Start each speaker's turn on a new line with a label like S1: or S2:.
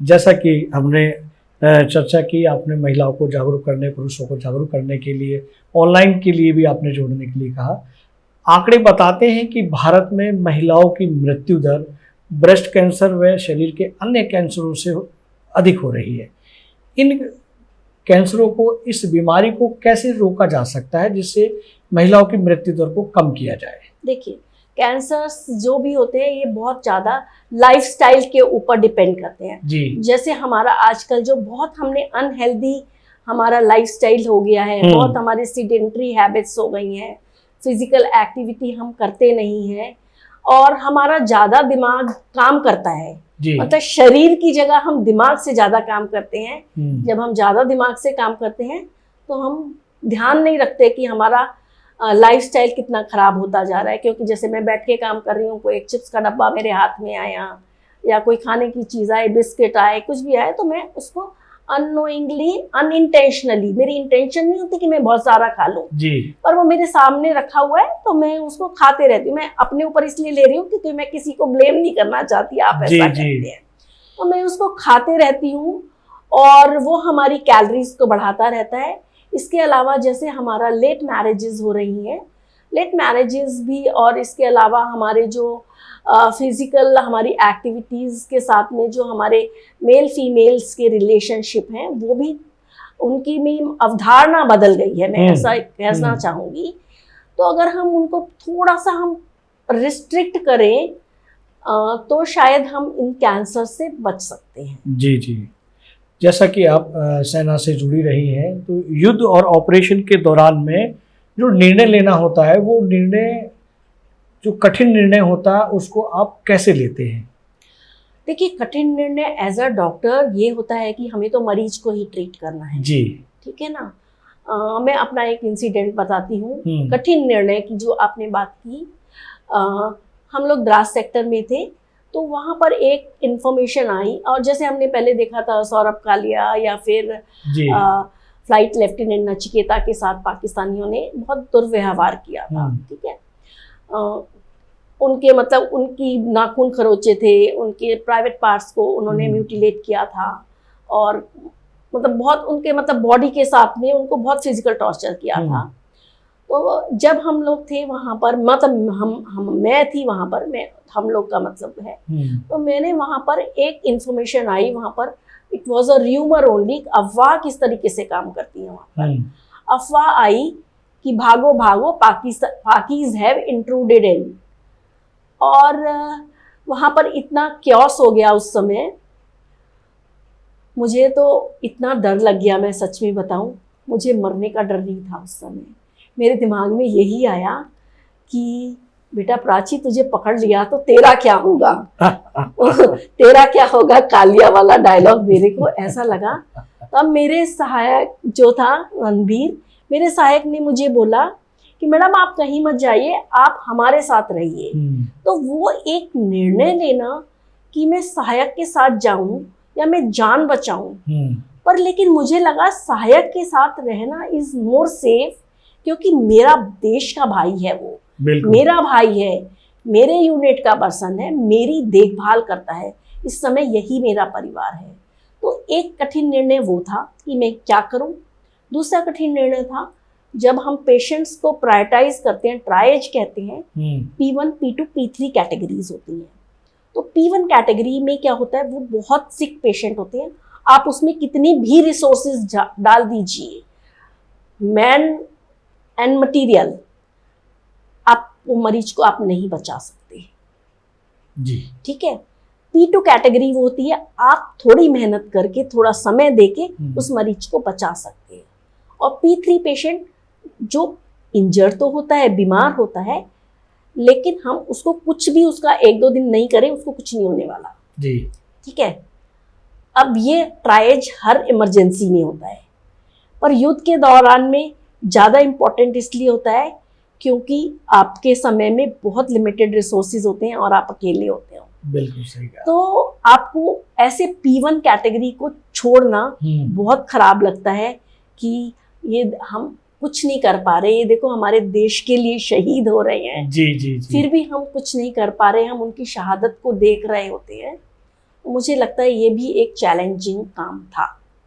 S1: जैसा कि हमने चर्चा की, आपने महिलाओं को जागरूक करने, पुरुषों को जागरूक करने के लिए, ऑनलाइन के लिए भी आपने जोड़ने के लिए कहा। आंकड़े बताते हैं कि भारत में महिलाओं की मृत्यु दर ब्रेस्ट कैंसर व शरीर के अन्य कैंसरों से अधिक हो रही है। इन कैंसरों को, इस बीमारी को कैसे रोका जा सकता है जिससे महिलाओं की मृत्यु दर को कम किया जाए?
S2: देखिए, कैंसर्स जो भी होते हैं ये बहुत ज़्यादा लाइफस्टाइल के ऊपर डिपेंड करते हैं
S1: जी।
S2: जैसे हमारा आजकल जो बहुत हमने अनहेल्दी हमारा लाइफस्टाइल हो गया है, बहुत हमारी सीडेंटरी हैबिट्स हो गई हैं, फिजिकल एक्टिविटी हम करते नहीं हैं और हमारा ज़्यादा दिमाग काम करता है। मतलब शरीर की जगह हम दिमाग से ज़्यादा काम करते हैं। जब हम ज़्यादा दिमाग से काम करते हैं तो हम ध्यान नहीं रखते कि हमारा लाइफस्टाइल कितना खराब होता जा रहा है। क्योंकि जैसे मैं बैठ के काम कर रही हूँ, कोई एक चिप्स का डब्बा मेरे हाथ में आया या कोई खाने की चीज़ आए, बिस्किट आए, कुछ भी आए, तो मैं उसको अननोइंगली, अनइंटेंशनली, मेरी इंटेंशन नहीं होती कि मैं बहुत सारा खा लूँ, पर वो मेरे सामने रखा हुआ है तो मैं उसको खाते रहती हूँ। मैं अपने ऊपर इसलिए ले रही हूँ क्योंकि मैं किसी को ब्लेम नहीं करना चाहती, आप ऐसा करते हैं, तो मैं उसको खाते रहती हूँ और वो हमारी कैलोरीज को बढ़ाता रहता है। इसके अलावा जैसे हमारा लेट मैरिजेस हो रही हैं, लेट मैरिजेस भी, और इसके अलावा हमारे जो फिजिकल हमारी एक्टिविटीज़ के साथ में जो हमारे मेल फीमेल्स के रिलेशनशिप हैं वो भी, उनकी भी अवधारणा बदल गई है, मैं ऐसा कहना चाहूँगी। तो अगर हम उनको थोड़ा सा हम रिस्ट्रिक्ट करें तो शायद हम इन कैंसर से बच सकते हैं।
S1: जी जी। जैसा कि आप सेना से जुड़ी रही हैं, तो युद्ध और ऑपरेशन के दौरान में जो निर्णय लेना होता है, वो निर्णय, जो कठिन निर्णय होता है, उसको आप कैसे लेते हैं?
S2: देखिए, कठिन निर्णय एज अ डॉक्टर ये होता है कि हमें तो मरीज को ही ट्रीट करना है
S1: जी,
S2: ठीक है ना। मैं अपना एक इंसिडेंट बताती हूँ। कठिन निर्णय की जो आपने बात की, हम लोग द्रास सेक्टर में थे, तो वहाँ पर एक इन्फॉर्मेशन आई, और जैसे हमने पहले देखा था सौरभ कालिया या फिर फ्लाइट लेफ्टिनेंट नचिकेता के साथ पाकिस्तानियों ने बहुत दुर्व्यवहार किया था, ठीक है। उनके मतलब उनकी नाखून खरोचे थे, उनके प्राइवेट पार्ट्स को उन्होंने म्यूटिलेट किया था, और मतलब बहुत उनके मतलब बॉडी के साथ में उनको बहुत फिजिकल टॉर्चर किया था। तो जब हम लोग थे वहाँ पर, मतलब मैं थी वहाँ पर, हम लोग का मतलब है, तो मैंने वहाँ पर एक इंफॉर्मेशन आई, वहाँ पर it was a rumour only, अफवाह किस तरीके से काम करती है वहाँ पर। अफवाह आई कि भागो भागो, पाकीज हैव इंट्रूडेड इन, और वहाँ पर इतना क्योस हो गया उस समय, मुझे तो इतना डर लग गया, मैं सच में बताऊं, मुझे मरने का डर नहीं था उस समय। मेरे दिमाग में यही आया कि बेटा प्राची, तुझे पकड़ लिया तो तेरा क्या होगा तेरा क्या होगा, कालिया वाला डायलॉग मेरे को ऐसा लगा। तब मेरे सहायक जो था रणबीर, मेरे सहायक ने मुझे बोला कि मैडम आप कहीं मत जाइए, आप हमारे साथ रहिए। तो वो एक निर्णय लेना कि मैं सहायक के साथ जाऊं या मैं जान बचाऊं, पर लेकिन मुझे लगा सहायक के साथ रहना इज मोर सेफ, क्योंकि मेरा देश का भाई है, वो मेरा भाई है, मेरे यूनिट का पर्सन है, मेरी देखभाल करता है, इस समय यही मेरा परिवार है। तो एक कठिन निर्णय वो था कि मैं क्या करूं। दूसरा कठिन निर्णय था, जब हम पेशेंट्स को प्रायोरिटाइज करते हैं, ट्रायज कहते हैं, P1, P2, P3 कैटेगरीज होती हैं। तो P1 कैटेगरी में क्या होता है, वो बहुत सिक पेशेंट होते हैं, आप उसमें कितनी भी रिसोर्सेज डाल दीजिए, मैन एंड मटीरियल, आप वो मरीज को आप नहीं बचा सकते
S1: जी, ठीक है।
S2: P2 कैटेगरी वो होती है, आप थोड़ी मेहनत करके, थोड़ा समय देके उस मरीज को बचा सकते हैं। और P3 पेशेंट जो इंजर्ड तो होता है, बीमार होता है, लेकिन हम उसको कुछ भी, उसका 1-2 दिन नहीं करें, उसको कुछ नहीं होने वाला जी, ठीक है। अब ये ट्रायज हर इमरजेंसी में होता है, पर युद्ध के दौरान में ज़्यादा इम्पोर्टेंट इसलिए होता है क्योंकि आपके समय में बहुत लिमिटेड रिसोर्सेज होते हैं और आप अकेले होते हो।
S1: बिल्कुल सही कहा।
S2: तो आपको ऐसे P1 कैटेगरी को छोड़ना बहुत खराब लगता है कि ये हम कुछ नहीं कर पा रहे, ये देखो हमारे देश के लिए शहीद हो रहे हैं जी, जी, जी। फिर भी हम कुछ नहीं कर पा रहे, हम उनकी शहादत को देख रहे होते हैं। मुझे लगता है ये भी एक चैलेंजिंग काम था।